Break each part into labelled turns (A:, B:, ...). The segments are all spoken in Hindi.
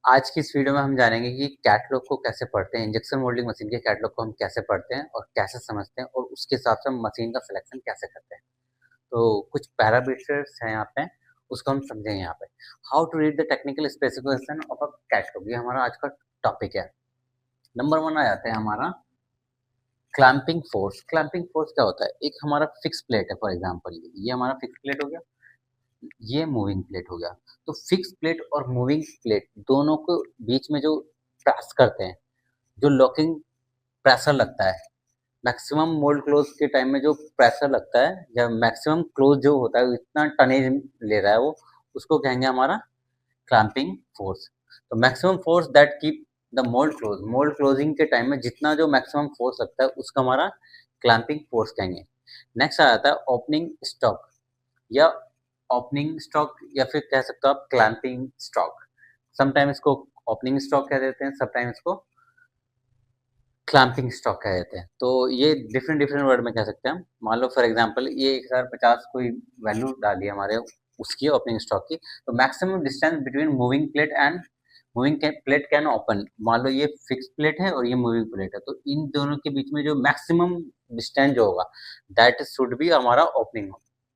A: आज की इस वीडियो में हम जानेंगे कि कैटलॉग को कैसे पढ़ते हैं, इंजेक्शन मोल्डिंग मशीन के कैटलॉग को हम कैसे पढ़ते हैं और कैसे समझते हैं और उसके हिसाब से हम मशीन का सिलेक्शन कैसे करते हैं। तो कुछ पैरामीटर्स हैं यहाँ पे, उसको हम समझेंगे यहाँ पे। How to read the technical specification of a catalogue, ये हमारा आज का टॉपिक है। नंबर 1 आ जाता है हमारा क्लैंपिंग फोर्स। क्लैंपिंग फोर्स क्या होता है? एक हमारा फिक्स प्लेट है, फॉर एग्जाम्पल ये हमारा फिक्स प्लेट हो गया, ये मूविंग प्लेट हो गया। तो फिक्स प्लेट और मूविंग प्लेट दोनों को बीच में जो प्रेस करते हैं, जो लॉकिंग प्रेशर लगता है, मैक्सिमम मोल्ड क्लोज के टाइम में जो प्रेशर लगता है, जब मैक्सिमम क्लोज जो होता है इतना टनेज ले रहा है वो, उसको कहेंगे हमारा क्लैंपिंग फोर्स। तो maximum force that keep the mould close, mould closing के टाइम में जितना जो मैक्सिमम फोर्स लगता है उसका हमारा क्लैंपिंग फोर्स कहेंगे। नेक्स्ट आ जाता है ओपनिंग स्टॉक या ओपनिंग स्टॉक, या फिर कह सकते हो आप क्लैंपिंग स्टॉक। समटाइम इसको ओपनिंग स्टॉक कह देते हैं, समटाइम इसको क्लैंपिंग स्टॉक कह देते हैं। तो ये डिफरेंट डिफरेंट वर्ड में कह सकते हैं हम। मान लो फॉर एग्जांपल ये 1050 कोई वैल्यू डाली हमारे उसकी ओपनिंग स्टॉक की, तो maximum distance between moving plate and moving plate can open. मान लो ये फिक्स प्लेट है और ये मूविंग प्लेट है, तो इन दोनों के बीच में जो मैक्सिमम डिस्टेंस जो होगा दैट शुड बी हमारा ओपनिंग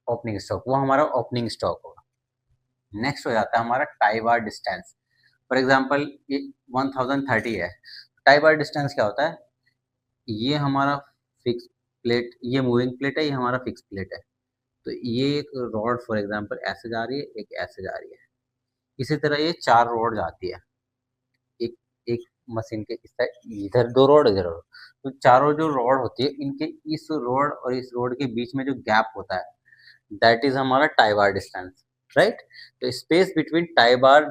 A: ओपनिंग स्टॉक, वो हमारा ओपनिंग स्टॉक होगा। नेक्स्ट हो जाता है हमारा tie bar distance. For example ये 1030 है। टाई बार डिस्टेंस क्या होता है? ये हमारा फिक्स प्लेट, ये मूविंग प्लेट है, ये हमारा फिक्स प्लेट है। तो ये एक रॉड फॉर एग्जांपल ऐसे जा रही है, एक ऐसे जा रही है। इसी तरह ये 4 रॉड जाती है, एक एक मशीन के इस साइड, इधर 2 रॉड, इधर रॉड। तो चारों जो रॉड होती है इनके इस रॉड और इस रॉड के बीच में जो गैप होता है दैट इज हमारा टाई बार डिस्टेंस, राइट। तो space between tie bar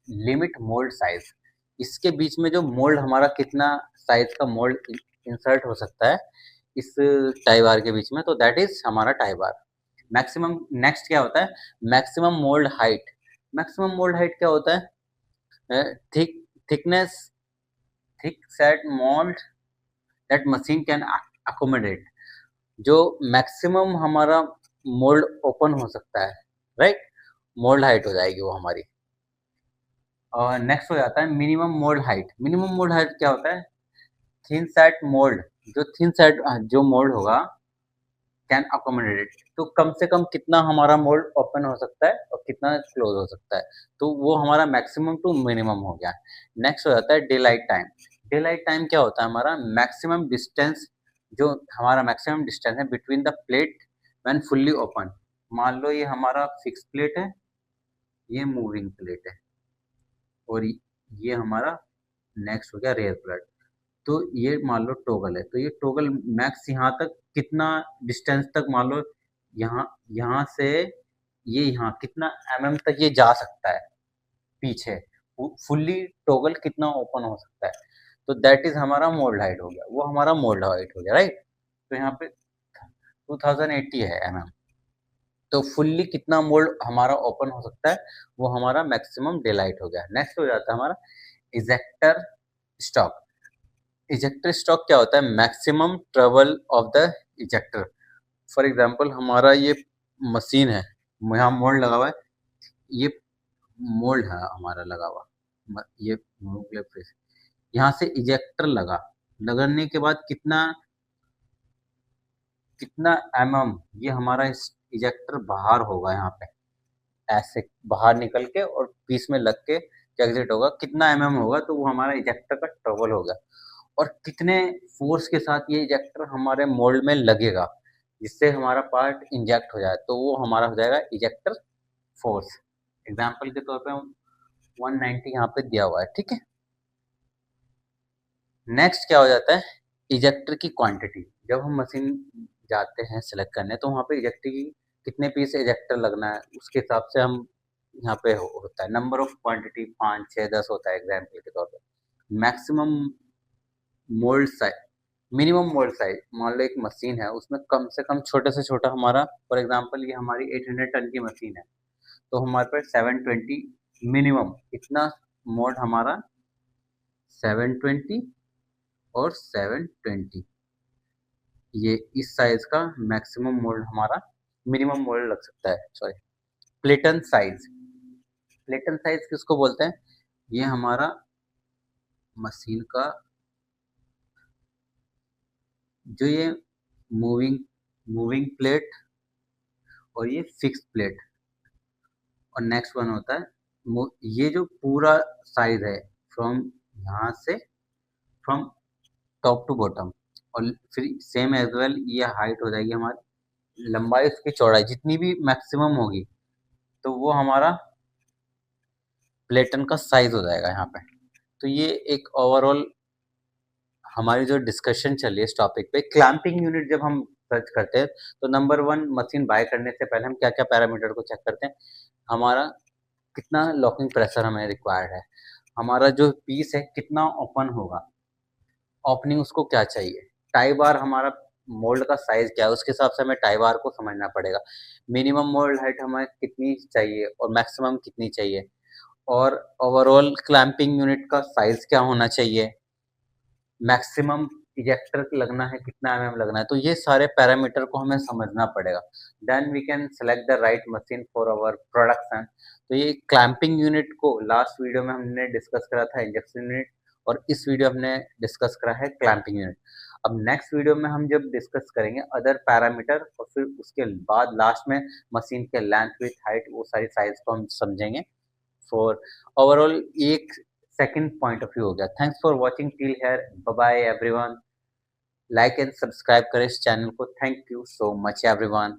A: limit mould size, इसके बीच में जो मोल्ड हमारा कितना साइज का मोल्ड इंसर्ट हो सकता है इस टाई बार के बीच में, तो दैट इज हमारा टाई बार। मैक्सिमम, नेक्स्ट क्या होता है? Maximum mould height. Maximum mould height क्या होता है? Thick thickness, thick set mould that machine can accommodate, जो मैक्सिमम हमारा मोल्ड ओपन हो सकता है, राइट। मोल्ड हाइट हो जाएगी वो हमारी। और नेक्स्ट हो जाता है minimum mould height. Minimum mould height क्या होता है? थिन सेट मोल्ड, जो थिन सेट जो मोल्ड होगा कैन अकोमोडेट, तो कम से कम कितना हमारा मोल्ड ओपन हो सकता है और कितना क्लोज हो सकता है, तो वो हमारा मैक्सिमम टू मिनिमम हो गया। नेक्स्ट हो जाता है day light time. Day light time क्या होता है? हमारा मैक्सिमम डिस्टेंस, जो हमारा मैक्सिमम डिस्टेंस है between the plate when fully open. मान लो ये हमारा फिक्स प्लेट है, ये मूविंग प्लेट है, और ये हमारा नेक्स्ट हो गया रेयर प्लेट। तो ये मान लो टॉगल है, तो ये टॉगल मैक्स यहाँ तक कितना डिस्टेंस तक, मान लो यहाँ यहाँ से ये यहाँ कितना तक ये जा सकता है पीछे, फुल्ली टॉगल कितना ओपन हो सकता है, तो दैट इज हमारा मोल्ड हाइट हो गया, वो हमारा मोल्ड हाइट हो गया, राइट। तो यहाँ पे 2080 है तो फुल्ली कितना मोल्ड हमारा ओपन हो सकता है, वो हमारा मैक्सिमम डे लाइट हो गया। नेक्स्ट हो जाता है हमारा इजेक्टर स्टॉक। इजेक्टर स्टॉक क्या होता है? Maximum travel of the ejector. For example हमारा ये मशीन है, यहाँ मोल्ड लगा हुआ है, ये मोल्ड है हमारा लगा हुआ, ये यहाँ से इजेक्टर लगा, लगने के बाद कितना कितना ये हमारा इजेक्टर बाहर होगा, यहाँ पे ऐसे बाहर निकल के और पीस में लग के एग्जिट होगा, कितना होगा, तो वो हमारा इजेक्टर का ट्रबल होगा। और कितने फोर्स के साथ ये इजेक्टर हमारे मोल्ड में लगेगा जिससे हमारा पार्ट इंजेक्ट हो जाए, तो वो हमारा हो जाएगा इजेक्टर फोर्स। एग्जाम्पल के तौर पे 190 यहाँ पे दिया हुआ है, ठीक है। नेक्स्ट क्या हो जाता है? इजेक्टर की क्वांटिटी। जब हम मशीन जाते हैं सेलेक्ट करने, तो वहाँ पे इजेक्टर की कितने पीस इजेक्टर लगना है उसके हिसाब से हम यहाँ पे होता है नंबर ऑफ क्वांटिटी, 5 6 10 होता है एग्जाम्पल के तौर पे। Maximum mould size, minimum mould size, मान लो एक मशीन है उसमें कम से कम छोटे से छोटा हमारा, फॉर एग्जांपल ये हमारी 800 टन की मशीन है, तो हमारे पास 720 मिनिमम, इतना मोल्ड हमारा 720 और 720, ये इस साइज का मैक्सिमम मोल्ड हमारा, मिनिमम मोल्ड लग सकता है, सॉरी। प्लेटन साइज, प्लेटन साइज किसको बोलते हैं? ये हमारा मशीन का जो ये मूविंग मूविंग प्लेट और ये फिक्स प्लेट, और नेक्स्ट वन होता है ये जो पूरा साइज है फ्रॉम यहाँ से, फ्रॉम टॉप टू बॉटम, और फिर सेम एज वेल ये हाइट हो जाएगी हमारी, लंबाई उसकी चौड़ाई जितनी भी मैक्सिमम होगी, तो वो हमारा प्लेटन का साइज हो जाएगा यहाँ पे। तो ये एक ओवरऑल हमारी जो डिस्कशन चल रही है इस टॉपिक पे। क्लैंपिंग यूनिट जब हम सर्च करते हैं तो नंबर वन, मशीन बाय करने से पहले हम क्या क्या पैरामीटर को चेक करते हैं। हमारा कितना लॉकिंग प्रेशर हमें रिक्वायर्ड है, हमारा जो पीस है कितना ओपन होगा, ओपनिंग उसको क्या चाहिए, टाई बार हमारा मोल्ड का साइज क्या है, उसके हिसाब से हमें टाई बार को समझना पड़ेगा। मिनिमम मोल्ड हाइट हमें कितनी चाहिए और मैक्सिमम कितनी चाहिए, और ओवरऑल क्लैंपिंग यूनिट का साइज क्या होना चाहिए, मैक्सिमम इजेक्टर लगना है कितना लगना है। तो ये सारे पैरामीटर को हमें समझना पड़ेगा। Then we can select the right machine for our production. तो ये क्लैंपिंग यूनिट को लास्ट वीडियो में हमने डिस्कस करा था इंजेक्शन यूनिट, और इस वीडियो हमने डिस्कस करा है क्लैंपिंग यूनिट। अब नेक्स्ट वीडियो में हम जब डिस्कस करेंगे अदर पैरामीटर, और फिर उसके बाद लास्ट में मशीन के लेंथ विथ हाइट वो सारी साइज को हम समझेंगे। फॉर ओवरऑल एक सेकंड पॉइंट ऑफ व्यू हो गया। Thanks for watching till here, bye bye everyone. Like and subscribe करें इस चैनल को। Thank you so much everyone.